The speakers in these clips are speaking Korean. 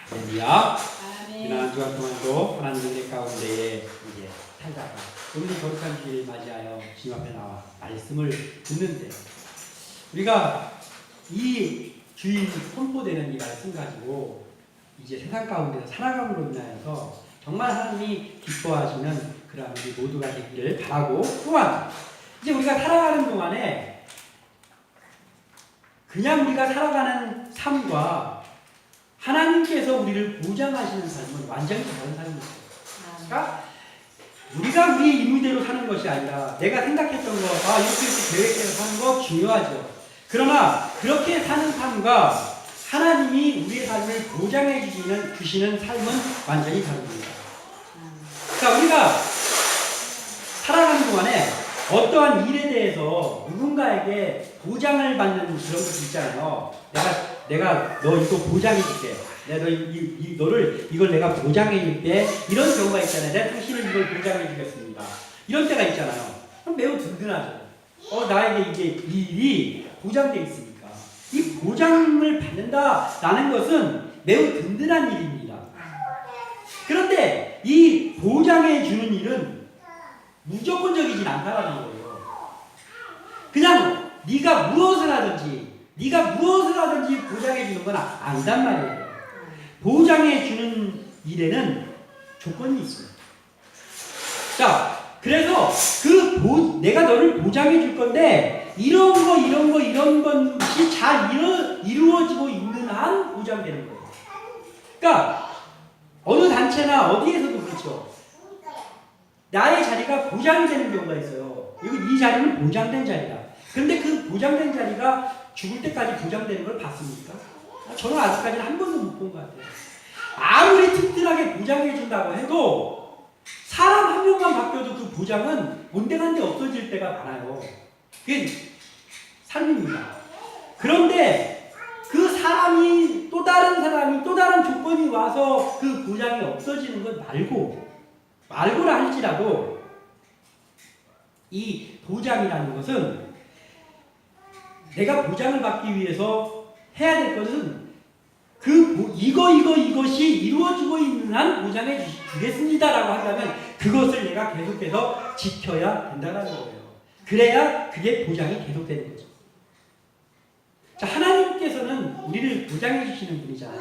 할렐루야. 지난 한 주간 동안도 하나님 은혜 가운데에 이제 살다가 오늘 거룩한 주일을 맞이하여 주님 앞에 나와 말씀을 듣는데 우리가 이 주일 선포되는 이 말씀 가지고 이제 세상 가운데서 살아감으로 인하여서 정말 하나님이 기뻐하시는 그런 우리 모두가 되기를 바라고, 또한 이제 우리가 살아가는 동안에 그냥 우리가 살아가는 삶과 하나님께서 우리를 보장하시는 삶은 완전히 다른 삶이에요. 그러니까 우리가 우리의 임의대로 사는 것이 아니라 내가 생각했던 거, 이렇게 계획해서 사는 거 중요하죠. 그러나 그렇게 사는 삶과 하나님이 우리의 삶을 보장해 주시는 삶은 완전히 다릅니다. 그러니까 우리가 살아가는 동안에 어떠한 일에 대해서 누군가에게 보장을 받는 그런 것이 있잖아요. 내가 너 이거 보장해 줄게. 내가 이걸 내가 보장해 줄게. 이런 경우가 있잖아요. 내가 당신을 이걸 보장해 주겠습니다. 이런 때가 있잖아요. 그럼 매우 든든하죠. 나에게 이게 이 일이 보장되어 있으니까. 이 보장을 받는다라는 것은 매우 든든한 일입니다. 그런데 이 보장해 주는 일은 무조건적이진 않다라는 거예요. 그냥 네가 무엇을 하든지 보장해 주는 건 아니단 말이에요. 보장해 주는 일에는 조건이 있습니다. 자, 그래서 내가 너를 보장해 줄 건데 이런 것이 잘 이루어지고 있는 한 보장되는 거예요. 그러니까 어느 단체나 어디에서도 그렇죠. 나의 자리가 보장이 되는 경우가 있어요. 이 자리는 보장된 자리다. 그런데 그 보장된 자리가 죽을 때까지 보장되는 걸 봤습니까? 저는 아직까지는 한 번도 못 본 것 같아요. 아무리 튼튼하게 보장해 준다고 해도 사람 한 명만 바뀌어도 그 보장은 온데간데 없어질 때가 많아요. 그게 삶입니다. 그런데 그 사람이 또 다른 조건이 와서 그 보장이 없어지는 것 말고라 할지라도 이 보장이라는 것은 내가 보장을 받기 위해서 해야 될 것은 이것이 이루어지고 있는 한 보장해 주겠습니다라고 한다면 그것을 내가 계속해서 지켜야 된다는 거예요. 그래야 그게 보장이 계속되는 거죠. 자, 하나님께서는 우리를 보장해 주시는 분이잖아요.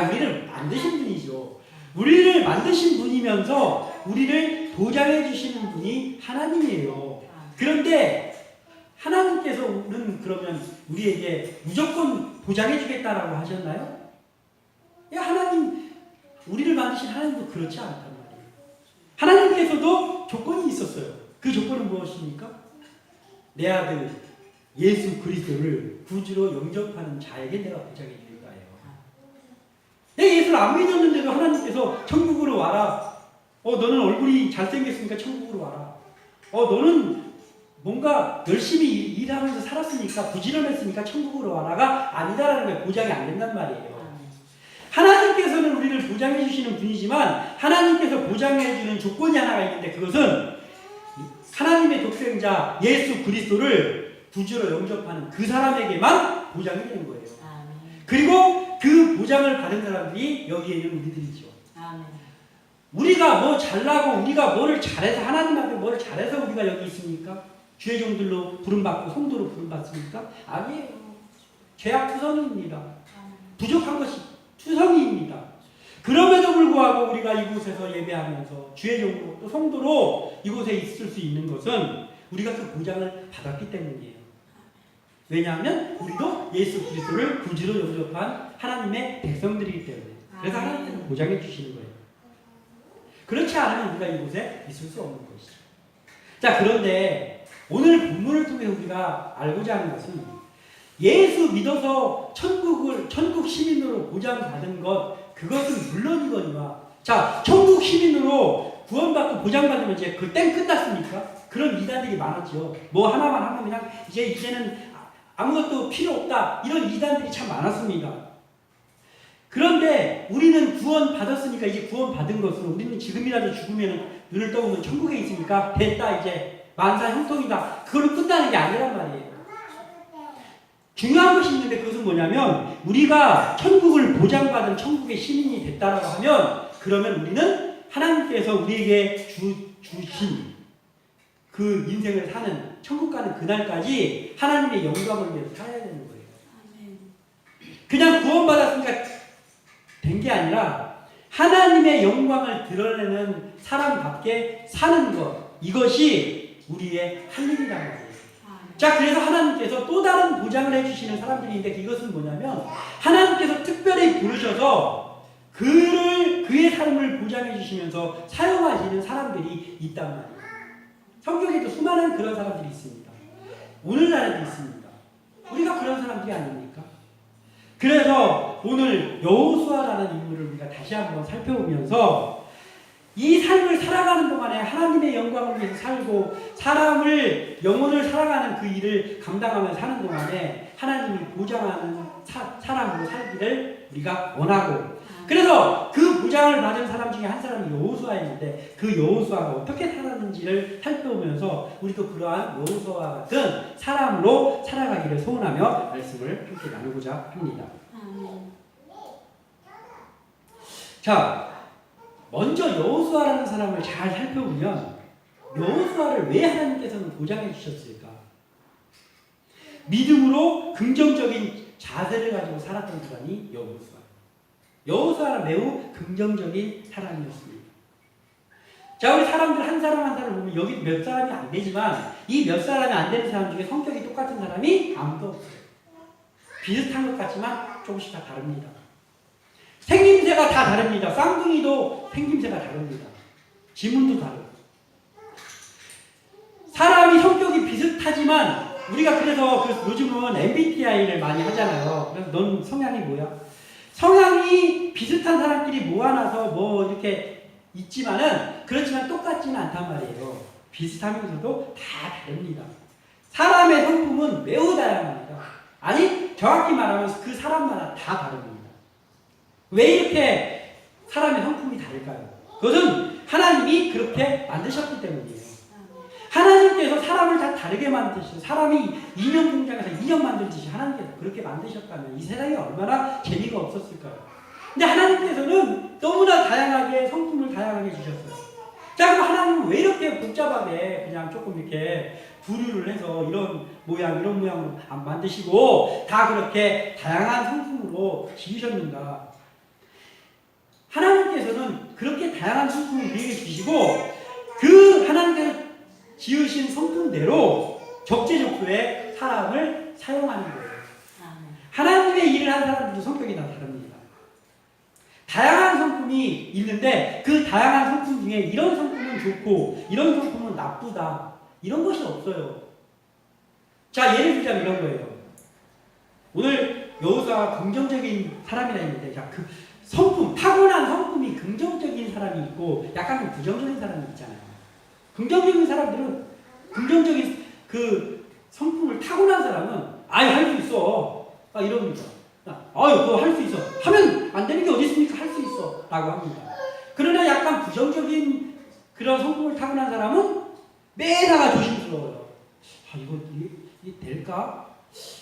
우리를 만드신 분이죠. 우리를 만드신 분이면서 우리를 보장해 주시는 분이 하나님이에요. 그런데 하나님께서는 그러면 우리에게 무조건 보장해 주겠다라고 하셨나요? 우리를 만드신 하나님도 그렇지 않단 말이에요. 하나님께서도 조건이 있었어요. 그 조건은 무엇입니까? 내 아들 예수 그리스도를 구주로 영접하는 자에게 내가 보장해 주는 거예요. 내 예수를 안 믿었는데도 하나님께서 천국으로 와라. 너는 얼굴이 잘생겼으니까 천국으로 와라. 너는 뭔가 열심히 일하면서 살았으니까 부지런했으니까 천국으로 와라가 아니다라는 거예요. 보장이 안 된단 말이에요. 하나님께서는 우리를 보장해 주시는 분이지만 하나님께서 보장해 주는 조건이 하나가 있는데 그것은 하나님의 독생자 예수 그리스도를 구주로 영접하는 그 사람에게만 보장이 되는 거예요. 그리고 그 보장을 받은 사람들이 여기에 있는 우리들이죠. 우리가 뭐 잘나고 우리가 뭐를 잘해서 하나님 앞에 뭐를 잘해서 우리가 여기 있습니까? 주의 종들로 부름받고 성도로 부름받습니까? 아니에요. 죄악투성이입니다. 부족한 것이 투성이입니다. 그럼에도 불구하고 우리가 이곳에서 예배하면서 주의 종으로 또 성도로 이곳에 있을 수 있는 것은 우리가 그 보장을 받았기 때문이에요. 왜냐하면 우리도 예수 그리스도를 구주로 영접한 하나님의 백성들이기 때문에. 그래서 하나님께서 보장해 주시는 거예요. 그렇지 않으면 우리가 이곳에 있을 수 없는 것이죠. 자, 그런데 오늘 본문을 통해서 우리가 알고자 하는 것은 예수 믿어서 천국 시민으로 보장받은 것, 그것은 물론이거니와, 자, 천국 시민으로 구원받고 보장받으면 이제 그 땡 끝났습니까? 그런 이단들이 많았죠. 뭐 하나만 하면 그냥 이제는 아무것도 필요 없다. 이런 이단들이 참 많았습니다. 그런데 우리는 구원 받았으니까 이제 구원 받은 것으로 우리는 지금이라도 죽으면 눈을 떠보면 천국에 있으니까 됐다, 이제 만사 형통이다. 그걸로 끝나는 게 아니란 말이에요. 중요한 것이 있는데 그것은 뭐냐면 우리가 천국을 보장받은 천국의 시민이 됐다라고 하면 그러면 우리는 하나님께서 우리에게 주신 그 인생을 사는 천국 가는 그날까지 하나님의 영광을 위해서 살아야 되는 거예요. 그냥 구원받았으니까 된 게 아니라 하나님의 영광을 드러내는 사람답게 사는 것, 이것이 우리의 할 일이란 말이에요. 자, 그래서 하나님께서 또 다른 보장을 해주시는 사람들이 있는데 이것은 뭐냐면 하나님께서 특별히 부르셔서 그의 삶을 보장해 주시면서 사용하시는 사람들이 있단 말이에요. 성경에도 수많은 그런 사람들이 있습니다. 오늘날에도 있습니다. 우리가 그런 사람들이 아닙니까? 그래서 오늘 여호수아라는 인물을 우리가 다시 한번 살펴보면서 이 삶을 살아가는 동안에 하나님의 영광을 위해서 살고 사람을 영혼을 살아가는 그 일을 감당하면서 사는 동안에 하나님이 보장하는 사람으로 살기를 우리가 원하고 그래서 그 보장을 받은 사람 중에 한 사람이 여호수아였는데 그 여호수아가 어떻게 살았는지를 살펴보면서 우리도 그러한 여호수아와 같은 사람으로 살아가기를 소원하며 말씀을 함께 나누고자 합니다. 자, 먼저 여호수아라는 사람을 잘 살펴보면 여호수아를 왜 하나님께서는 보장해 주셨을까? 믿음으로 긍정적인 자세를 가지고 살았던 사람이 여호수아. 여호수아는 매우 긍정적인 사람이었습니다. 자, 우리 사람들 한 사람 한 사람 보면 여기 몇 사람이 안 되지만 이 몇 사람이 안 되는 사람 중에 성격이 똑같은 사람이 아무도 없어요. 비슷한 것 같지만 조금씩 다 다릅니다. 생김새가 다 다릅니다. 쌍둥이도 생김새가 다릅니다. 지문도 다르고. 사람이 성격이 비슷하지만 우리가 그래서 요즘은 MBTI를 많이 하잖아요. 그래서 넌 성향이 뭐야? 성향이 비슷한 사람끼리 모아놔서 뭐 이렇게 있지만은 그렇지만 똑같지는 않단 말이에요. 비슷하면서도 다 다릅니다. 사람의 성품은 매우 다양합니다. 아니 정확히 말하면 그 사람마다 다 다릅니다. 왜 이렇게 사람의 성품이 다를까요? 그것은 하나님이 그렇게 만드셨기 때문이에요. 하나님께서 사람을 다 다르게 만드시고 사람이 인형 공장에서 인형 만들듯이 하나님께서 그렇게 만드셨다면 이 세상에 얼마나 재미가 없었을까요? 근데 하나님께서는 너무나 다양하게 성품을 다양하게 주셨어요. 자, 그럼 하나님은 왜 이렇게 복잡하게 그냥 조금 이렇게 부류를 해서 이런 모양으로 안 만드시고 다 그렇게 다양한 성품으로 지으셨는가? 하나님께서는 그렇게 다양한 성품을 우리에게 주시고 그 하나님께서 지으신 성품대로 적재적소에 사람을 사용하는 거예요. 하나님의 일을 하는 사람들도 성격이 다 다릅니다. 다양한 성품이 있는데 그 다양한 성품 중에 이런 성품은 좋고 이런 성품은 나쁘다 이런 것이 없어요. 자, 예를 들자면 이런 거예요. 오늘 여호수아가 긍정적인 사람이라 했는데 자, 그 성품, 타고난 성품이 긍정적인 사람이 있고 약간 좀 부정적인 사람이 있잖아요. 긍정적인 사람들은 긍정적인 그 성품을 타고난 사람은 아유 할 수 있어 이럽니다. 아유 그거 할 수 있어 하면 안 되는 게 어디 있습니까? 할 수 있어 라고 합니다. 그러나 약간 부정적인 그런 성품을 타고난 사람은 매사가 조심스러워요. 이게 될까?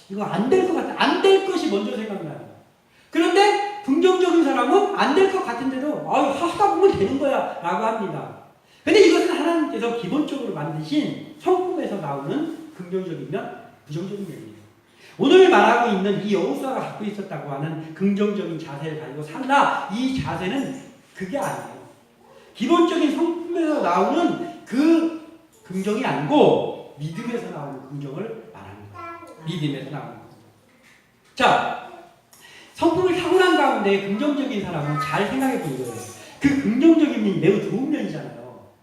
이거 안 될 것 같아. 안 될 것이 먼저 생각나요. 그런데 긍정적인 사람은 안 될 것 같은데도 아유 하다 보면 되는 거야 라고 합니다. 근데 이것은 하나님께서 기본적으로 만드신 성품에서 나오는 긍정적인 면, 부정적인 면이에요. 오늘 말하고 있는 이 여호수아가 갖고 있었다고 하는 긍정적인 자세를 가지고 산다. 이 자세는 그게 아니에요. 기본적인 성품에서 나오는 그 긍정이 아니고 믿음에서 나오는 긍정을 말합니다. 믿음에서 나오는 긍정. 자, 성품을 타고난 가운데 긍정적인 사람은 잘 생각해 보는 거예요. 그 긍정적인 면이 매우 좋은 면이잖아요.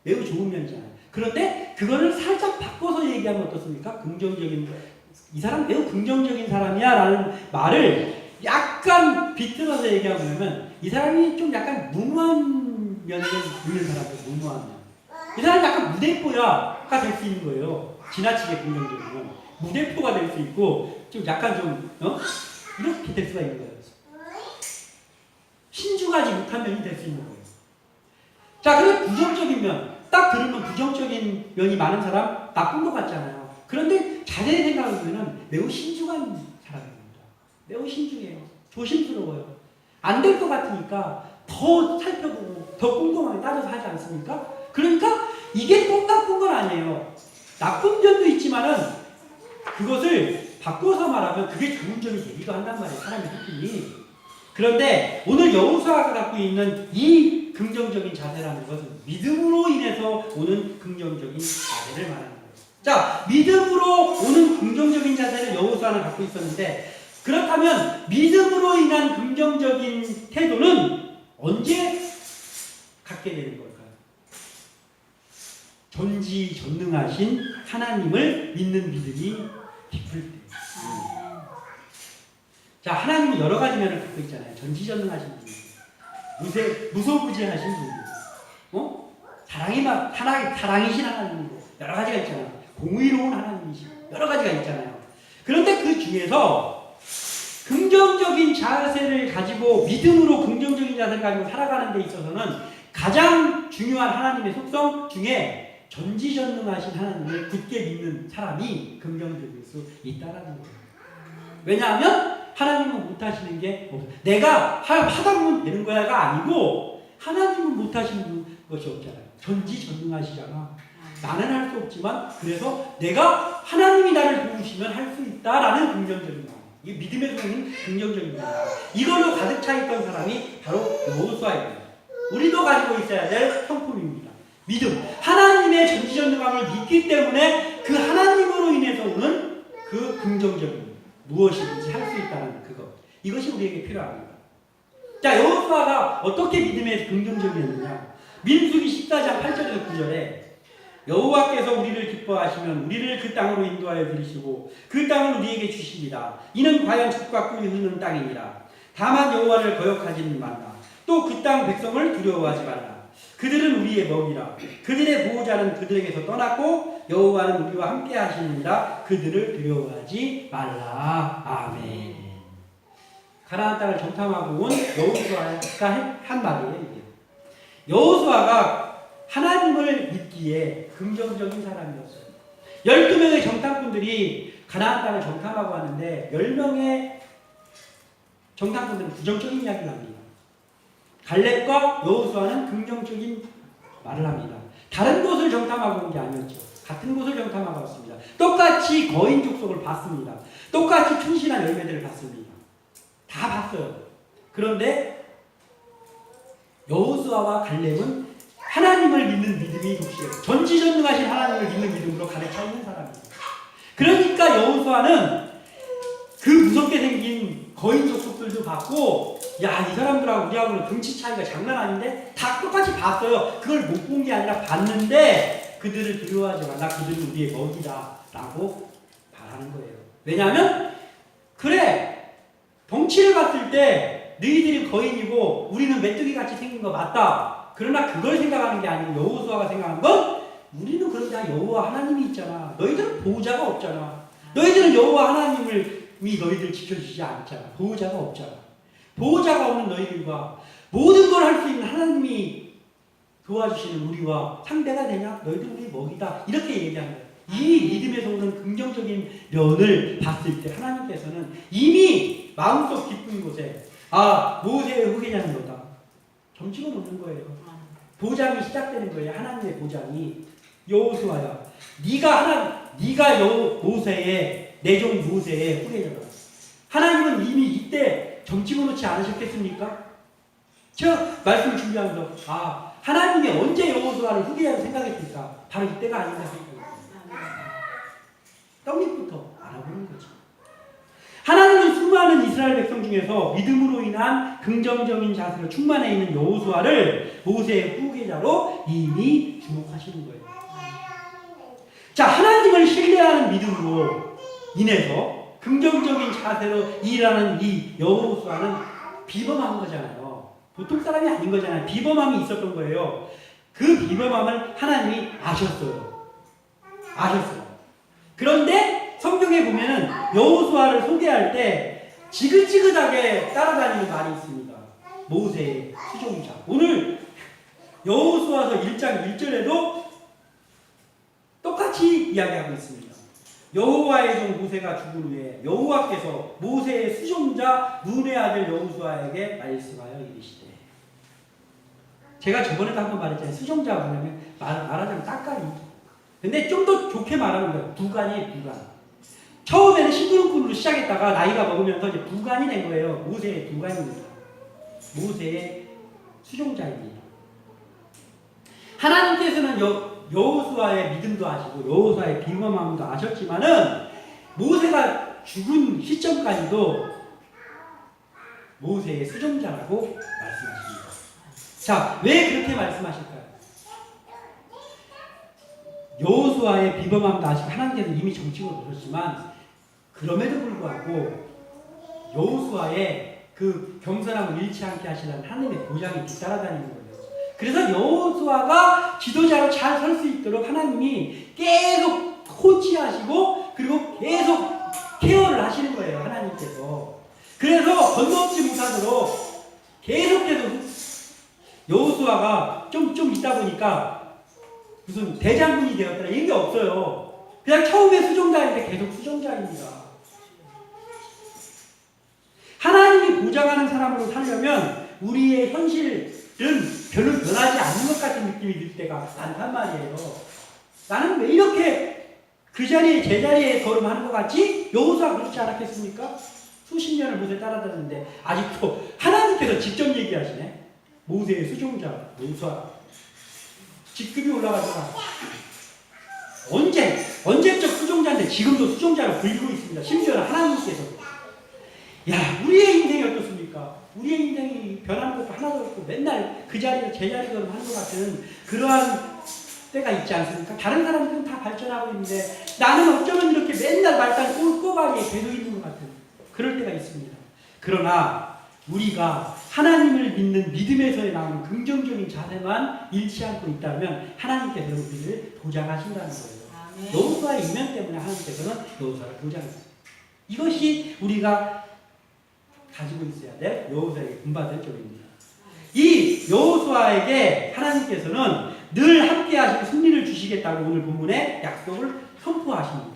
매우 좋은 면이잖아요. 그런데 그거를 살짝 바꿔서 얘기하면 어떻습니까? 긍정적인, 이 사람 매우 긍정적인 사람이야 라는 말을 약간 비틀어서 얘기하면 이 사람이 좀 약간 무모한 면이 있는 사람이에요. 무모한 면. 이 사람이 약간 무대포야가 될 수 있는 거예요. 지나치게 긍정적이면 무대포가 될 수 있고 좀 약간 좀 이렇게 될 수가 있는 거예요. 신중하지 못한 면이 될 수 있는 거예요. 자, 그런데 부정적인 면, 딱 들으면 부정적인 면이 많은 사람 나쁜 것 같잖아요. 그런데 자세히 생각해보면 매우 신중한 사람입니다. 매우 신중해요. 조심스러워요. 안 될 것 같으니까 더 살펴보고 더 꼼꼼하게 따져서 하지 않습니까? 그러니까 이게 꼭 나쁜 건 아니에요. 나쁜 점도 있지만은 그것을 바꿔서 말하면 그게 좋은 점이 되기도 한단 말이에요. 사람의 느낌이. 그런데 오늘 여호수아가 갖고 있는 이 긍정적인 자세라는 것은 믿음으로 인해서 오는 긍정적인 자세를 말하는 거예요. 자, 믿음으로 오는 긍정적인 자세를 여호수아는 갖고 있었는데, 그렇다면 믿음으로 인한 긍정적인 태도는 언제 갖게 되는 걸까요? 전지전능하신 하나님을 믿는 믿음이 깊을 때. 자, 하나님은 여러 가지 면을 갖고 있잖아요. 전지전능하신 분, 무소부지하신 분, 사랑이신 하나님이고 여러 가지가 있잖아요. 공의로운 하나님이시고 여러 가지가 있잖아요. 그런데 그 중에서 긍정적인 자세를 가지고 믿음으로 긍정적인 자세를 가지고 살아가는 데 있어서는 가장 중요한 하나님의 속성 중에 전지전능하신 하나님을 굳게 믿는 사람이 긍정적일 수 있다라는 거예요. 왜냐하면 하나님은 못하시는 게 없어요. 내가 하다 보면 되는 거야가 아니고 하나님은 못하시는 것이 없잖아요. 전지전능하시잖아. 나는 할 수 없지만 그래서 내가 하나님이 나를 도우시면 할 수 있다라는 긍정적인 마음. 이게 믿음에 속는 긍정적인 마음. 이걸로 가득 차 있던 사람이 바로 여호수아입니다. 우리도 가지고 있어야 될 성품입니다. 믿음. 하나님의 전지전능함을 믿기 때문에 그 하나님으로 인해서 오는 그 긍정적인 무엇이든지 할 수 있다는 그것. 이것이 우리에게 필요합니다. 자, 여호수아가 어떻게 믿음에 긍정적이었느냐? 민수기 14장 8절에서 9절에 여호와께서 우리를 기뻐하시면 우리를 그 땅으로 인도하여 들이시고 그 땅을 우리에게 주십니다. 이는 과연 젖과 꿀이 흐르는 땅이니라. 다만 여호와를 거역하지는 말라. 또 그 땅 백성을 두려워하지 말라. 그들은 우리의 먹이라. 그들의 보호자는 그들에게서 떠났고 여호와는 우리와 함께 하시느니라. 그들을 두려워하지 말라. 아멘. 가나안 땅을 정탐하고 온 여호수아가 한 말이에요. 이게. 여호수아가 하나님을 믿기에 긍정적인 사람이었어요. 12명의 정탐꾼들이 가나안 땅을 정탐하고 왔는데 10명의 정탐꾼들은 부정적인 이야기를 합니다. 갈렙과 여호수아는 긍정적인 말을 합니다. 다른 곳을 정탐하고 온 게 아니었죠. 같은 곳을 정탐하고 왔습니다. 똑같이 거인 족속을 봤습니다. 똑같이 춘신한 열매들을 봤습니다. 다 봤어요. 그런데 여호수아와 갈렙은 하나님을 믿는 믿음이 독실해요. 전지전능하신 하나님을 믿는 믿음으로 가득 차 있는 사람이에요. 그러니까 여호수아는 그 무섭게 생긴 거인 족속들도 봤고, 야, 이 사람들하고 우리하고는 등치 차이가 장난 아닌데 다 똑같이 봤어요. 그걸 못 본 게 아니라 봤는데 그들을 두려워하지 말라. 그들은 우리의 먹이다 라고 말하는 거예요. 왜냐하면 그래, 덩치를 봤을 때 너희들이 거인이고 우리는 메뚜기같이 생긴 거 맞다. 그러나 그걸 생각하는 게 아니고 여호수아가 생각하는 건 우리는 그런데 여호와 하나님이 있잖아. 너희들은 보호자가 없잖아. 너희들은 여호와 하나님이 너희들 지켜주지 않잖아. 보호자가 없잖아. 보호자가 없는 너희들과 모든 걸 할 수 있는 하나님이 도와주시는 우리와 상대가 되냐? 너희들 우리 먹이다. 이렇게 얘기하는 거예요. 이 믿음에서 오는 긍정적인 면을 봤을 때 하나님께서는 이미 마음속 깊은 곳에 모세의 후계자는 너다. 점치고 놓는 거예요. 보장이 시작되는 거예요. 하나님의 보장이. 여호수아야, 네가 모세의 내종 모세의 후계자다. 하나님은 이미 이때 점치고 놓지 않으셨겠습니까? 제가 말씀을 준비하면서 하나님이 언제 여호수아를 후계자로 생각했을까? 바로 이때가 아닌가 생각합니다. 떡잎부터 알아보는 거죠. 하나님은 수많은 이스라엘 백성 중에서 믿음으로 인한 긍정적인 자세로 충만해 있는 여호수아를 모세의 후계자로 이미 주목하시는 거예요. 자, 하나님을 신뢰하는 믿음으로 인해서 긍정적인 자세로 일하는 이 여호수아는 비범한 거잖아요. 보통 사람이 아닌 거잖아요. 비범함이 있었던 거예요. 그 비범함을 하나님이 아셨어요. 그런데 성경에 보면은 여호수아를 소개할 때 지긋지긋하게 따라다니는 말이 있습니다. 모세의 수종자. 오늘 여호수아서 1장 1절에도 똑같이 이야기하고 있습니다. 여호와의 종 모세가 죽은 후에 여호와께서 모세의 수종자 눈의 아들 여호수아에게 말씀하여 이르시되. 제가 저번에도 한번 말했잖아요. 수종자가 뭐냐면 말하자면 따까리. 근데 좀 더 좋게 말하는 거예요. 부관이에요. 부관. 처음에는 심부름꾼으로 시작했다가 나이가 먹으면서 이제 부관이 된 거예요. 모세의 부관입니다. 모세의 수종자입니다. 하나님께서는 여호수아의 믿음도 아시고 여호수아의 비범함도 아셨지만은 모세가 죽은 시점까지도 모세의 수종자라고 말씀하십니다. 자, 왜 그렇게 말씀하실까요? 여호수아의 비범함도 아시고 하나님께서 이미 정칭을 보셨지만 그럼에도 불구하고 여호수아의 그 겸손함을 잃지 않게 하시려는 하나님의 보장이 뒤따라다니는 거예요. 그래서 여호수아가 지도자로 잘 설 수 있도록 하나님이 계속 코치하시고 그리고 계속 케어를 하시는 거예요. 하나님께서. 그래서 건너뛰지 못하도록 계속해서 여호수아가 좀 있다 보니까 무슨 대장군이 되었더라 이런 게 없어요. 그냥 처음에 수종자인데 계속 수종자입니다. 하나님이 보장하는 사람으로 살려면 우리의 현실은 별로 변하지 않는 것 같은 느낌이 들 때가 많단 말이에요. 나는 왜 이렇게 그 자리에 제자리에 걸음하는 것 같지? 여호수아가 그렇지 않았겠습니까? 수십 년을 모세 따라다녔는데 아직도 하나님께서 직접 얘기하시네. 모세의 수종자 여호수아 직급이 올라가잖아. 언제적 수종자인데 지금도 수종자로 불리고 있습니다. 심지어는 하나님께서. 야, 우리의 인생이 어떻습니까? 우리의 인생이 변하는 것도 하나도 없고 맨날 그 자리에 제자리 걸음 하는 것 같은 그러한 때가 있지 않습니까? 다른 사람들은 다 발전하고 있는데 나는 어쩌면 이렇게 맨날 말단 꼴꼬바리에 계속 있는 것 같은 그럴 때가 있습니다. 그러나 우리가 하나님을 믿는 믿음에서 나오는 긍정적인 자세만 잃지 않고 있다면 하나님께서는 우리를 보장하신다는 거예요. 여호수아의 이면 때문에 하나님께서는 여호수아를 보장했어요. 이것이 우리가 가지고 있어야 될 여호수아에게 본받을 점입니다. 이 여호수아에게 하나님께서는 늘 함께 하시고 승리를 주시겠다고 오늘 본문에 약속을 선포하십니다.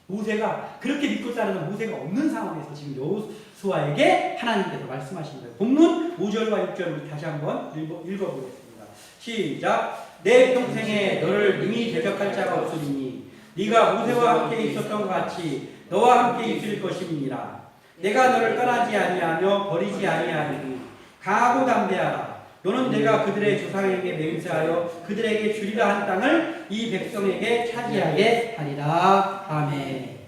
모세가 그렇게 믿고 따르는 모세가 없는 상황에서 지금 여호수아에게 하나님께서 말씀하신 거예요. 본문 5절과 6절 우리 다시 한번 읽어보겠습니다. 시작. 내 평생에 너를 능히 대적할 자가 없으리니 네가 모세와 함께 있었던 것 같이 너와 함께 있을 것임이니라. 내가 너를 떠나지 아니하며 버리지 아니하리니 강하고 담대하라. 너는 내가 그들의 조상에게 맹세하여 그들에게 주리라 한 땅을 이 백성에게 차지하게 하리라. 아멘.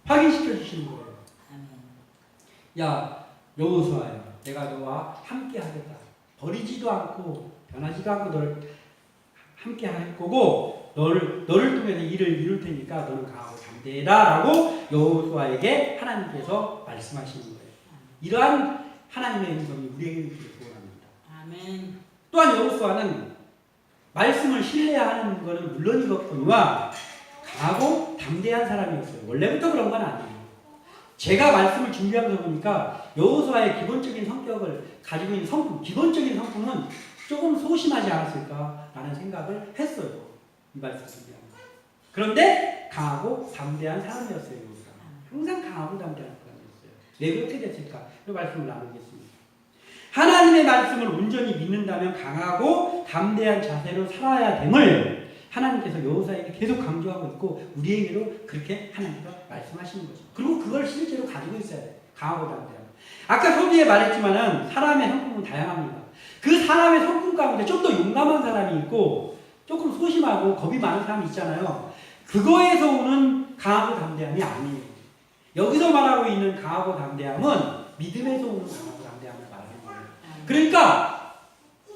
확인시켜 주시는 거예요. 야, 여호수아야, 내가 너와 함께 하겠다. 버리지도 않고 변하지도 않고 너를 함께 할 거고 너를 통해서 일을 이룰 테니까 너는 강하고 담대해라라고 여호수아에게 하나님께서 말씀하시는 거예요. 이러한 하나님의 음성이 우리에게 있기를 소원합니다. 아멘. 또한 여호수아는 말씀을 신뢰하는 것은 물론이겠거니와 강하고 담대한 사람이었어요. 원래부터 그런 건 아니에요. 제가 말씀을 준비하면서 보니까 여호수아의 기본적인 성격을 가지고 있는 성품, 기본적인 성품은 조금 소심하지 않았을까라는 생각을 했어요. 이 말씀 준비하면서. 그런데 강하고 담대한 사람이었어요. 여호수아. 항상 강하고 담대한 사람이었어요. 왜 그렇게 됐을까? 이 말씀을 나누겠습니다. 하나님의 말씀을 온전히 믿는다면 강하고 담대한 자세로 살아야 됨을 하나님께서 여호수아에게 계속 강조하고 있고 우리에게도 그렇게 하나님께서 말씀하시는 거죠. 그리고 그걸 실제로 가지고 있어야 돼요. 강하고 담대한. 아까 서두에 말했지만은 사람의 성품은 다양합니다. 그 사람의 성품 가운데 좀 더 용감한 사람이 있고 조금 소심하고 겁이 많은 사람이 있잖아요. 그거에서 오는 강하고 담대함이 아니에요. 여기서 말하고 있는 강하고 담대함은 믿음에서 오는 강하고 담대함을 말하는 거예요. 그러니까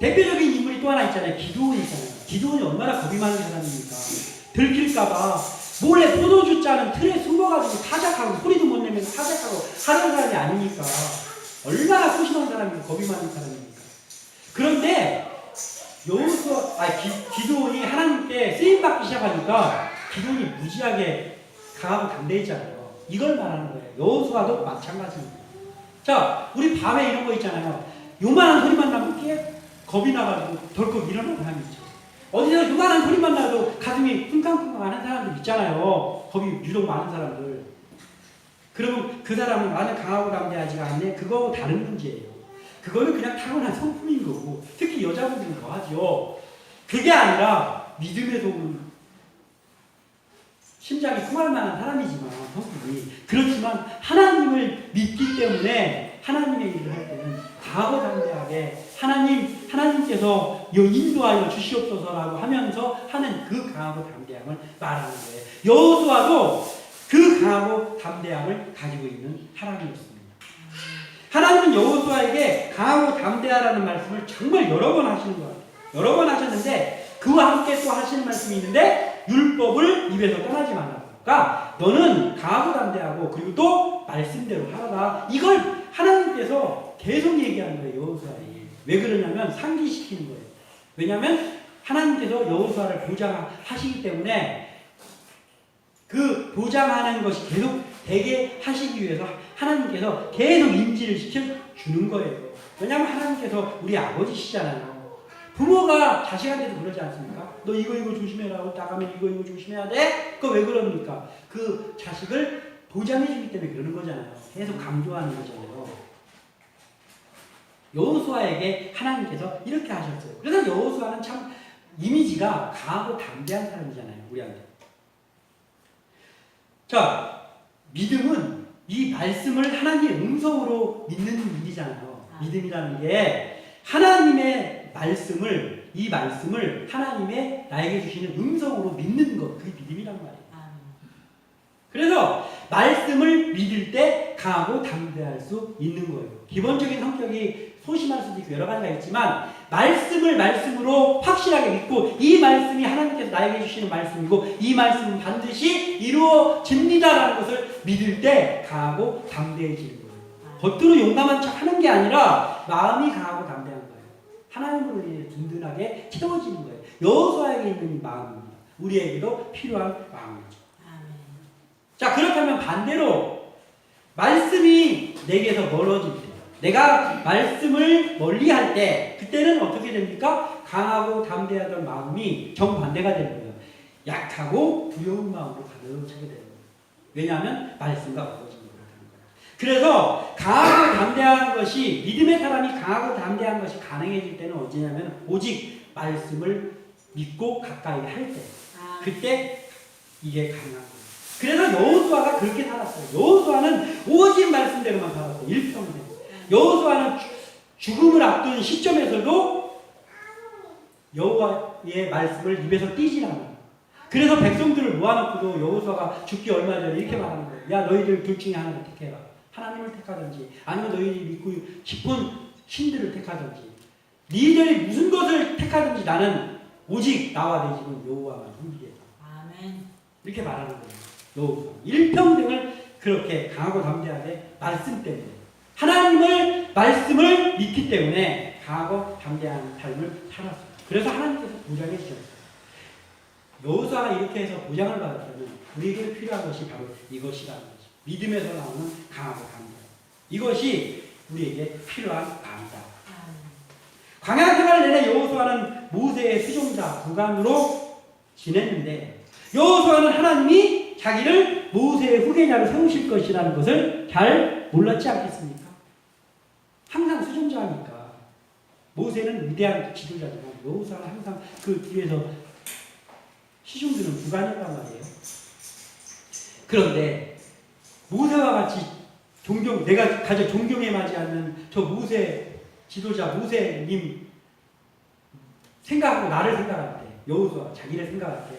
대표적인 인물이 또 하나 있잖아요. 기드온이 있잖아요. 기드온이 얼마나 겁이 많은 사람입니까? 들킬까봐 몰래 포도주 짜는 틀에 숨어가지고 타작하고 소리도 못 내면서 타작하고 하는 사람이 아니니까 얼마나 소심한 사람이고 겁이 많은 사람입니까? 그런데 기드온이 하나님께 쓰임받기 시작하니까 기드온이 무지하게 강하고 담대했잖아요. 이걸 말하는 거예요. 여호수아도 마찬가지입니다. 자, 우리 밤에 이런 거 있잖아요. 요만한 소리만 나면 겁이 나가지고 덜컥 일어나는 사람이 있죠. 어디서 요만한 소리만 나도 가슴이 쿵쾅쿵쾅하는 사람들 있잖아요. 거기 유독 많은 사람들. 그러면 그 사람은 나는 강하고 담대하지가 않네. 그거 다른 문제예요. 그거는 그냥 타고난 성품인 거고, 특히 여자분들은 더 하죠. 그게 아니라 믿음의 도움, 심장이 통할 만한 사람이지만, 성품이. 그렇지만 하나님을 믿기 때문에 하나님의 일을 할 때는 강하고 담대하게 하나님께서 인도하여 주시옵소서라고 하면서 하는 그 강하고 담대함을 말하는 거예요. 여호수아도 그 강하고 담대함을 가지고 있는 사람이었습니다. 하나님은 여호수아에게 강하고 담대하라는 말씀을 정말 여러 번 하시는 것 같아요. 여러 번 하셨는데 그와 함께 또 하시는 말씀이 있는데 율법을 입에서 떠나지 말라. 그러니까 너는 강하고 담대하고 그리고 또 말씀대로 하라. 이걸 하나님께서 계속 얘기하는 거예요. 여호수아에게. 왜 그러냐면 상기시키는 거예요. 왜냐하면 하나님께서 여호수아를 보장하시기 때문에 그 보장하는 것이 계속 되게 하시기 위해서 하나님께서 계속 인지를 시켜주는 거예요. 왜냐하면 하나님께서 우리 아버지시잖아요. 부모가 자식한테도 그러지 않습니까? 너 이거 조심해라. 나가면 이거 조심해야 돼? 그거 왜 그럽니까? 그 자식을 보장해주기 때문에 그러는 거잖아요. 계속 강조하는 거잖아요. 여호수아에게 하나님께서 이렇게 하셨어요. 그래서 여호수아는 참 이미지가 강하고 담대한 사람이잖아요. 우리한테. 자, 믿음은 이 말씀을 하나님의 음성으로 믿는 일이잖아요. 믿음이라는 게 하나님의 말씀을, 이 말씀을 하나님의 나에게 주시는 음성으로 믿는 것, 그게 믿음이란 말이에요. 그래서 말씀을 믿을 때 강하고 담대할 수 있는 거예요. 기본적인 성격이 소심할 수도 있고 여러 가지가 있지만 말씀을 말씀으로 확실하게 믿고 이 말씀이 하나님께서 나에게 주시는 말씀이고 이 말씀은 반드시 이루어집니다라는 것을 믿을 때 강하고 담대해지는 거예요. 겉으로 용감한 척 하는 게 아니라 마음이 강하고 담대한 거예요. 하나님으로 인해 든든하게 채워지는 거예요. 여호수아에게 있는 마음입니다. 우리에게도 필요한 마음이죠. 자, 그렇다면 반대로 말씀이 내게서 멀어질 때, 내가 말씀을 멀리할 때 그때는 어떻게 됩니까? 강하고 담대하던 마음이 정반대가 되는 거예요. 약하고 두려운 마음으로 가득 차게 되는 거예요. 왜냐하면 말씀과 멀어진 거라는 거예요. 그래서 강하고 담대한 것이, 믿음의 사람이 강하고 담대한 것이 가능해질 때는 어디냐면 오직 말씀을 믿고 가까이 할 때, 그때 이게 가능한 거예요. 그래서 여호수아가 그렇게 살았어요. 여호수아는 오직 말씀대로만 살았어요. 일평생. 여호수아는 죽음을 앞둔 시점에서도 여호와의 말씀을 입에서 띄지 않아요. 그래서 백성들을 모아놓고도 여호수아가 죽기 얼마 전에 이렇게 말하는 거예요. 야, 너희들 둘 중에 하나를 택해라. 하나님을 택하든지 아니면 너희들이 믿고 싶은 신들을 택하든지 너희들이 무슨 것을 택하든지 나는 오직 나와 내 집은 여호와만 섬기겠다. 아멘. 이렇게 말하는 거예요. 여호수아. 일평생을 그렇게 강하고 담대하게 말씀 때문에 하나님을 말씀을 믿기 때문에 강하고 담대한 삶을 살았어요. 그래서 하나님께서 보장해 주셨어요. 여호수아가 이렇게 해서 보장을 받았다면 우리에게 필요한 것이 바로 이것이라는 거죠. 믿음에서 나오는 강하고 담대함. 이것이 우리에게 필요한 마음이다. 광야 생활 내내 여호수아는 모세의 수종자 구간으로 지냈는데 여호수아는 하나님이 자기를 모세의 후계자로 세우실 것이라는 것을 잘 몰랐지 않겠습니까? 항상 수종자니까. 모세는 위대한 지도자지만 여호수아는 항상 그 뒤에서 시중드는 구간이었단 말이에요. 그런데 모세와 같이 내가 가장 존경에 맞이하는 저 모세 지도자, 모세님 생각하고 나를 생각할 때, 여호수아 자기를 생각할 때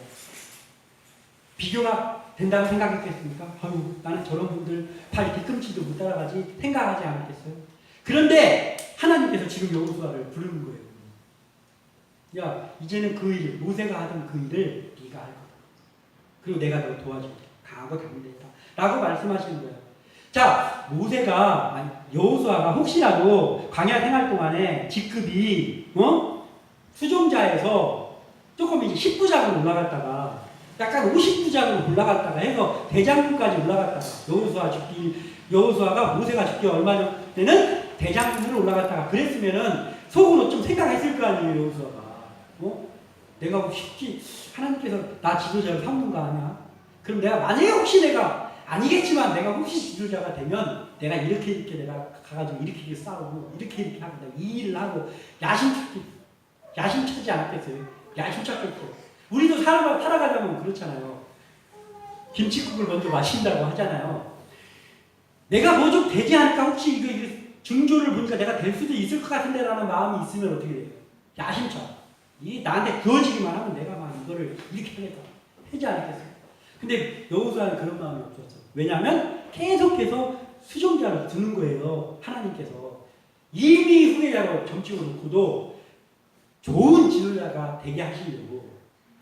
비교가 된다고 생각했겠습니까? 아유, 나는 저런 분들 팔 뒤꿈치도 못 따라가지 생각하지 않았겠어요? 그런데 하나님께서 지금 여호수아를 부르는 거예요. 야, 이제는 그 일, 모세가 하던 그 일을 네가 할 거다. 그리고 내가 너 도와줄게. 강하고 담대했다. 라고 말씀하시는 거예요. 자, 여호수아가 혹시라도 광야 생활 동안에 직급이 수종자에서 조금 이제 10부장으로 올라갔다가 약간 50부장으로 올라갔다가 해서 대장군까지 올라갔다가 여호수아가 모세가 죽기 얼마 전에는 대장군으로 올라갔다가 그랬으면은 속으로 좀 생각했을 거 아니에요. 여호수아가 내가 혹시 하나님께서 나 지도자를 삼는 거 아니야? 그럼 내가 만약에 혹시 내가 아니겠지만 내가 혹시 지도자가 되면 내가 이렇게 내가 가가지고 이렇게 싸우고 이렇게 하고 내가 이 일을 하고 야심차지 않겠어요? 야심차겠고 우리도 살아가려면 그렇잖아요. 김치국을 먼저 마신다고 하잖아요. 내가 뭐 좀 되지 않을까? 혹시 이거 증조를 보니까 내가 될 수도 있을 것 같은데 라는 마음이 있으면 어떻게 돼요? 야심차. 이 나한테 그어지기만 하면 내가 막 이거를 이렇게 하겠다. 하지 않겠어요? 근데 여호수아는 그런 마음이 없었어. 왜냐하면 계속해서 수종자를 두는 거예요. 하나님께서. 이미 후계자로 점찍어 놓고도 좋은 지도자가 되게 하시려고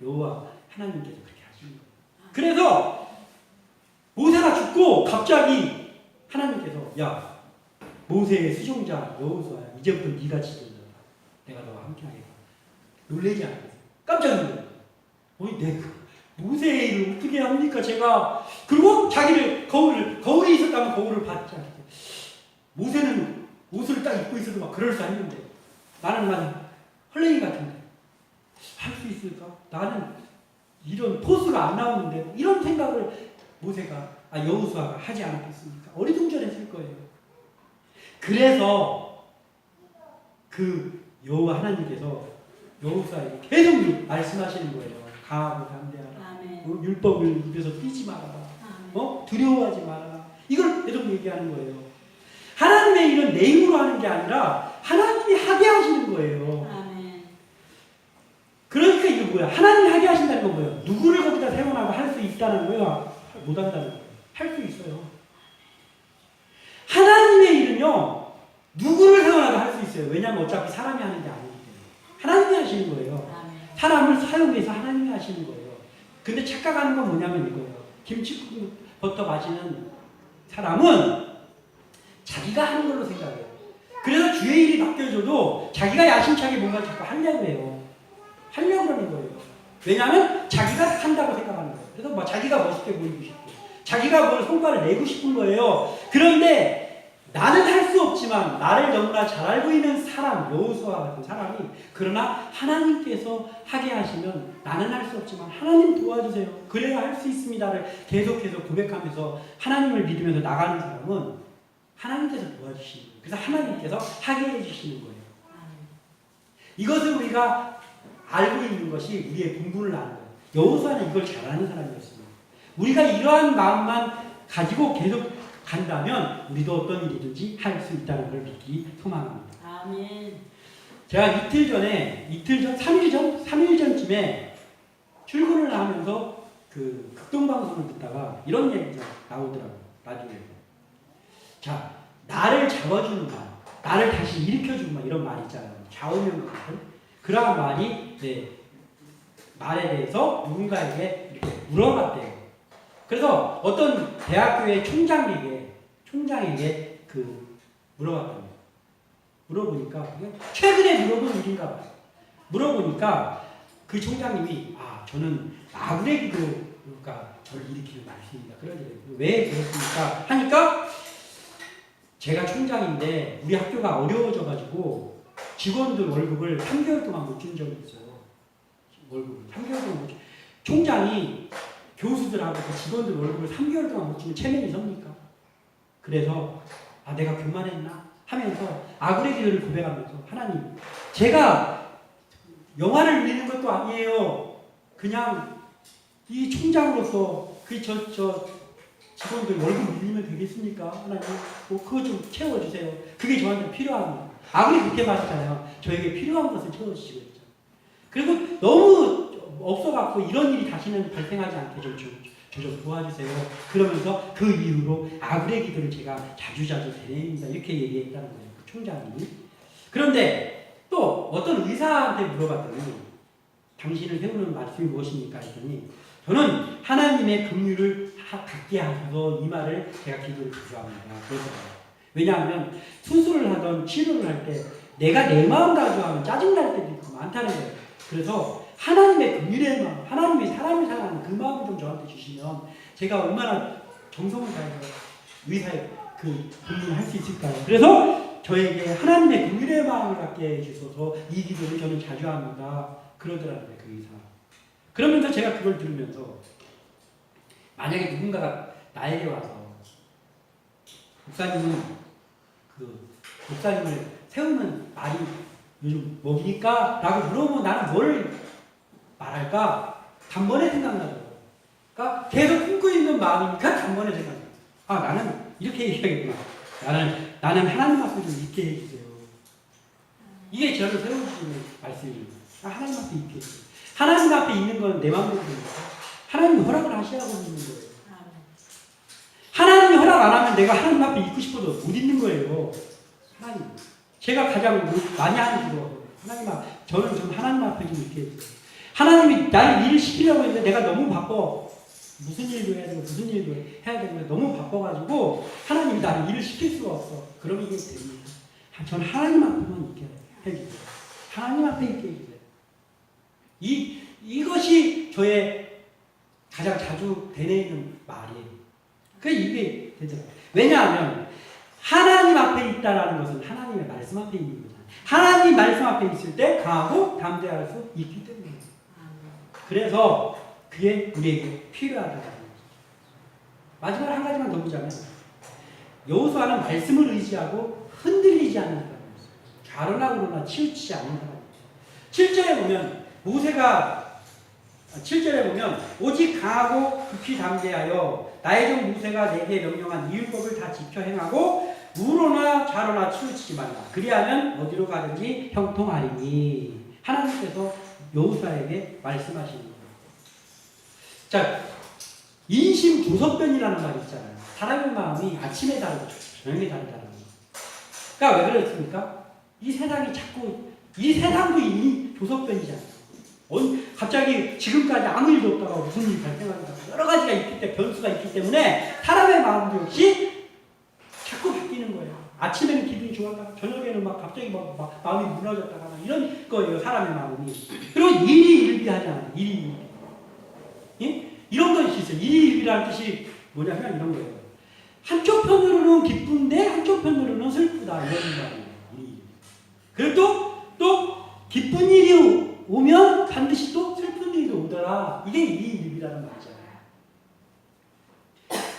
여호와 하나님께서 그렇게 하시는 거예요. 그래서 모세가 죽고 갑자기 하나님께서 야 모세의 수종자 여호수아야 이제부터 네가 지도자다. 내가 너와 함께 하겠다. 놀라지 않았어요. 깜짝 놀랐어요. 내가 모세의 일을 어떻게 합니까 제가. 그리고 자기를 거울이 있었다면 거울을 받지 않겠어요. 모세는 옷을 딱 입고 있어도 막 그럴싸했는데 나는 헐레이 같은데 할 수 있을까? 나는 이런 포스가 안 나오는데 이런 생각을 여호수아가 하지 않았겠습니까? 어리둥절했을 거예요. 그래서 그 여호와 하나님께서 여호수아에게 계속 말씀하시는 거예요. 강하고 담대하라. 율법을 입에서 띄지 말아라. 두려워하지 말아라. 이걸 계속 얘기하는 거예요. 하나님의 일은 내 힘으로 하는 게 아니라 하나님이 하게 하시는 거예요. 아멘. 그러니까 이게 뭐야? 하나님이 하게 하신다는 건 뭐예요? 누구를 거기다 세워나고 할 수 있다는 거야? 못한다는 거예요. 할 수 있어요. 하나님의 일은요, 누구를 세워나도 할 수 있어요. 왜냐하면 어차피 사람이 하는 게 아니기 때문에. 하나님이 하시는 거예요. 아멘. 사람을 사용해서 하나님이 하시는 거예요. 근데 착각하는 건 뭐냐면 이거예요. 김치 버터 마시는 사람은 자기가 하는 걸로 생각해요. 그래서 주의 일이 맡겨져도 자기가 야심차게 뭔가 자꾸 하려고 해요. 하려고 하는 거예요. 왜냐하면 자기가 한다고 생각하는 거예요. 그래서 뭐 자기가 멋있게 보이고 싶고 자기가 뭘 성과를 내고 싶은 거예요. 그런데 나는 할 수 없지만 나를 너무나 잘 알고 있는 사람, 여호수아 같은 사람이 그러나 하나님께서 하게 하시면 나는 할 수 없지만 하나님 도와주세요. 그래야 할 수 있습니다를 계속해서 고백하면서 하나님을 믿으면서 나가는 사람은 하나님께서 도와주시는 거예요. 그래서 하나님께서 하게 해주시는 거예요. 이것을 우리가 알고 있는 것이 우리의 분분을 아는 거예요. 여호수아는 이걸 잘하는 사람이었습니다. 우리가 이러한 마음만 가지고 계속 간다면 우리도 어떤 일이든지 할 수 있다는 걸 믿기 소망합니다. 아멘. 제가 3일 전쯤에 출근을 하면서 그 극동방송을 듣다가 이런 얘기가 나오더라고요. 라디오에. 자, 나를 잡아주는 말, 나를 다시 일으켜주는 말, 이런 말 있잖아요. 좌우명 같은 그러한 말이 말에 대해서 누군가에게 이렇게 물어봤대요. 그래서 어떤 대학교의 총장에게 물어봤답니다. 물어보니까 최근에 물어본 일인가 봐요. 물어보니까 그 총장님이 저는 아브레 기도가 저를 일으키는 말씀입니다. 그러더래요. 왜 그렇습니까? 하니까 제가 총장인데 우리 학교가 어려워져가지고 직원들 월급을 3개월 동안 못 준 적이 있어요. 월급을 3개월 동안 못 준. 총장이 교수들하고 그 직원들 월급을 3개월 동안 못 주면 체면이 섭니까? 그래서 내가 교만했나? 하면서 아브레 기도를 고백하면서 하나님, 제가 영화를 누리는 것도 아니에요. 그냥 이 총장으로서 직원들 월급 밀리면 되겠습니까? 하나님, 그거 좀 채워주세요. 그게 저한테 필요합니다. 아브레 그렇게 말했잖아요. 저에게 필요한 것을 채워주시고 있죠. 그리고 너무 없어갖고 이런 일이 다시는 발생하지 않게 좀 도와주세요. 그러면서 그 이후로 아브레 기도를 제가 자주자주 드립니다. 이렇게 얘기했다는 거예요. 그 총장님이. 그런데 또 어떤 의사한테 물어봤더니 당신을 세우는 말씀이 무엇입니까? 했더니 저는 하나님의 긍휼을 갖게 하셔서 이 말을 제가 기도를 기도합니다. 그러더라고요. 왜냐하면 수술을 하던 치료를 할 때 내가 내 마음 가지고 하면 짜증날 때도 있고 많다는 거예요. 그래서 하나님의 긍휼의 마음, 하나님의 사람을 사랑하는 그 마음을 좀 저한테 주시면 제가 얼마나 정성을 다해서 의사의 그 긍휼을 할 수 있을까요? 그래서 저에게 하나님의 긍휼의 마음을 갖게 해주셔서 이 기도를 저는 자주 합니다. 그러더라고요, 그 의사. 그러면서 제가 그걸 들으면서 만약에 누군가가 나에게 와서 목사님을 세우는 말이 요즘 뭐입니까? 라고 물어보면 나는 뭘 말할까? 단번에 생각나더라고요. 그러니까 계속 품고 있는 마음이니까 단번에 생각나요. 아, 나는 이렇게 얘기하겠구나. 나는 하나님 앞에 좀 있게 해주세요. 이게 저를 세워주시는 말씀입니다. 하나님 앞에 있게 해주세요. 하나님 앞에 있는 건 내 마음대로 됩니까? 하나님 허락을 하시라고 있는 거예요. 하나님이 허락 안 하면 내가 하나님 앞에 있고 싶어도 못 있는 거예요. 하나님. 제가 가장 많이 하는 거. 하나님 앞, 저는 좀 하나님 앞에 좀 있게 해주세요. 하나님이 나를 일을 시키려고 했는데 내가 너무 바빠. 무슨 일도 해야 되고 무슨 일도 해야 되는데 너무 바빠가지고 하나님이 나를 일을 시킬 수가 없어. 그럼 이게 됩니다. 저는 하나님 앞에만 있게 해주세요. 하나님 앞에 있게 해주세요. 이것이 저의 가장 자주 되뇌이는 말이에요. 이게 되잖아요. 왜냐하면 하나님 앞에 있다라는 것은 하나님의 말씀 앞에 있는 거잖아요. 하나님 말씀 앞에 있을 때 강하고 담대할 수 있기 때문이에요. 그래서 그게 우리에게 필요하다는 거죠. 마지막 한 가지만 더 보자면 여호수아는 말씀을 의지하고 흔들리지 않는 사람이었어요. 좌로나 우로나 치우치지 않는 사람이었어요. 7절에 보면 오직 강하고 깊이 담대하여 나의 종 모세가 내게 명령한 이율법을 다 지켜 행하고 우로나 좌로나 치우치지 말라. 그리하면 어디로 가든지 형통하리니. 하나님께서 여호수아에게 말씀하시는 거예요. 자, 인심 도섭변이라는 말이 있잖아요. 사람의 마음이 아침에 다르고 저녁에 다르다는 거. 그러니까 왜 그렇습니까? 이 세상도 이미 도섭변이잖아요. 갑자기 지금까지 아무 일도 없다가 무슨 일이 발생한다. 여러 가지가 있기 때문에, 변수가 있기 때문에 사람의 마음도 역시 자꾸 바뀌는 거예요. 아침에는 기분이 좋았다가 저녁에는 막 갑자기 막 마음이 무너졌다가 이런 거예요. 사람의 마음이. 그리고 일희일비하잖아요. 일희일비. 예? 이런 것이 있어요. 일희일비라는 뜻이 뭐냐면 이런 거예요. 한쪽 편으로는 기쁜데 한쪽 편으로는 슬프다. 이런 말이에요. 그리고 또 기쁜 일이 오면 반드시 또 슬픈 일이 오더라. 이게 일희일비라는 말이잖아요.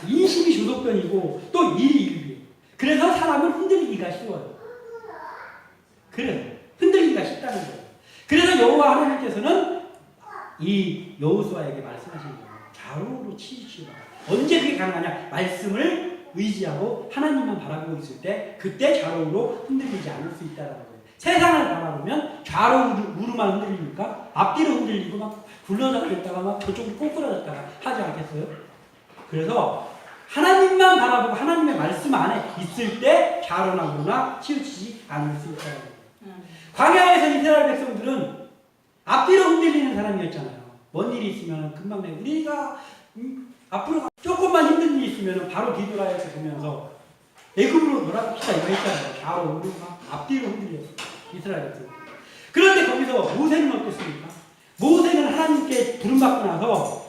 인심이 조속변이고 또 일희일비. 그래서 사람을 흔들리기가 쉬워요. 그래, 흔들리기가 쉽다는 거예요. 그래서 여호와 하나님께서는 이 여호수아에게 말씀하시는 거예요. 좌우로 치우치지 마. 언제 그게 가능하냐? 말씀을 의지하고 하나님만 바라보고 있을 때 그때 좌우로 흔들리지 않을 수 있다는 거예요. 세상을 바라보면 좌로 우로만 흔들리니까 앞뒤로 흔들리고 막 굴러잡고 있다가 막 저쪽으로 꼬꾸라졌다가 하지 않겠어요? 그래서 하나님만 바라보고 하나님의 말씀 안에 있을 때 좌로나 우로나 치우치지 않을 수 있다는 거예요. 광야에서 이스라엘 백성들은 앞뒤로 흔들리는 사람이었잖아요. 뭔 일이 있으면 금방 우리가 앞으로 조금만 힘든 일이 있으면 바로 뒤돌아서 보면서 애굽으로 돌아갑시다 이거 했잖아요. 좌로 우로 막 앞뒤로 흔들렸어요. 이스라엘 백성. 그런데 거기서 모세는 어땠습니까? 모세는 하나님께 부름받고 나서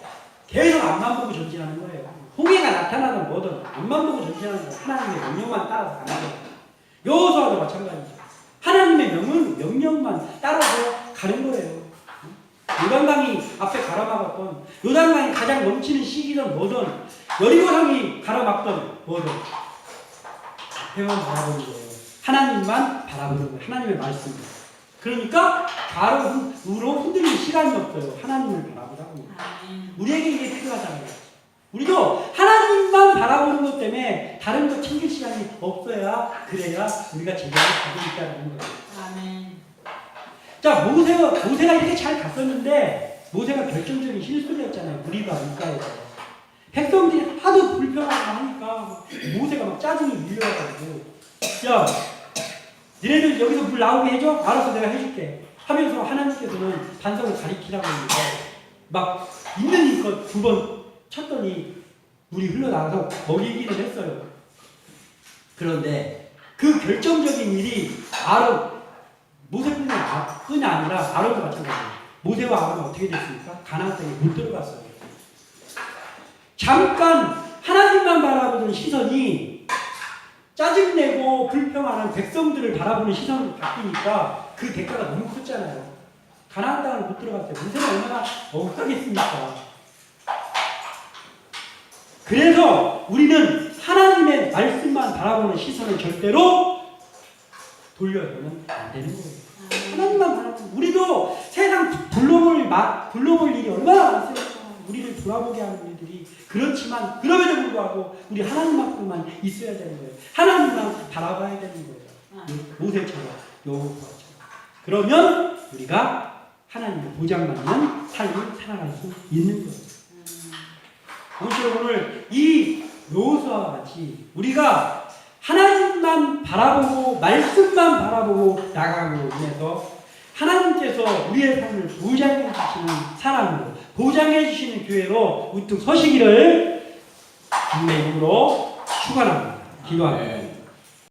계속 앞만 보고 전진하는 거예요. 홍해가 나타나든 뭐든 앞만 보고 전진하는 거예요. 하나님의 명령만 따라서 가는 거예요. 여호수아도 마찬가지죠. 하나님의 명령만 따라서 가는 거예요. 요단강이 앞에 가로막았던, 요단강이 가장 넘치는 시기든 뭐든, 여리고강이 가로막던 뭐든 앞에만 바라보는 거예요. 하나님만 바라보는 거예요. 하나님의 말씀. 그러니까 좌로 우로 흔들릴 시간이 없어요. 하나님을 바라보라고. 우리에게 이게 필요하잖아요. 우리도 하나님만 바라보는 것 때문에 다른 거 챙길 시간이 없어야 그래야 우리가 제대로 가고 있다는 거예요. 아멘. 자, 모세가 이렇게 잘 갔었는데 모세가 결정적인 실수를 했잖아요. 우리가 물가에서. 백성들이 하도 불평하고 하니까 모세가 막 짜증이 밀려가지고 야, 니네들 여기서 물 나오게 해줘? 알아서 내가 해줄게. 하면서 하나님께서는 반석을 가리키라고 했는데 막 있는 것 2번 쳤더니 물이 흘러나가서 먹이기는 했어요. 그런데 그 결정적인 일이 모세뿐이 아니라 아론도 마찬가지예요. 모세와 아론은 어떻게 됐습니까? 가나안 땅에 못 들어갔어요. 잠깐 하나님만 바라보던 시선이 짜증내고 불평하는 백성들을 바라보는 시선으로 바뀌니까 그 대가가 너무 컸잖아요. 가나안 땅을 못 들어갔어요. 모세는 얼마나 억울하겠습니까? 그래서 우리는 하나님의 말씀만 바라보는 시선을 절대로 돌려서는 안 되는 거예요. 하나님만 바라보고 우리도 세상 둘러볼 일이 얼마나 많습니까? 우리를 돌아보게 하는 일들이 그렇지만 그럼에도 불구하고 우리 하나님만큼만 있어야 되는 거예요. 하나님만 바라봐야 되는 거예요. 모세처럼 여호수아처럼. 그러면 우리가 하나님의 보장받는 삶을 살아갈 수 있는 거예요. 모세 오늘 이 여호수아와 같이 우리가 하나님만 바라보고 말씀만 바라보고 나가고 인해서 하나님께서 우리의 삶을 보장해 주시는 사람으로 보장해 주시는 교회로 우뚝 서시기를 주님의 이름으로 축원합니다. 기도합니다.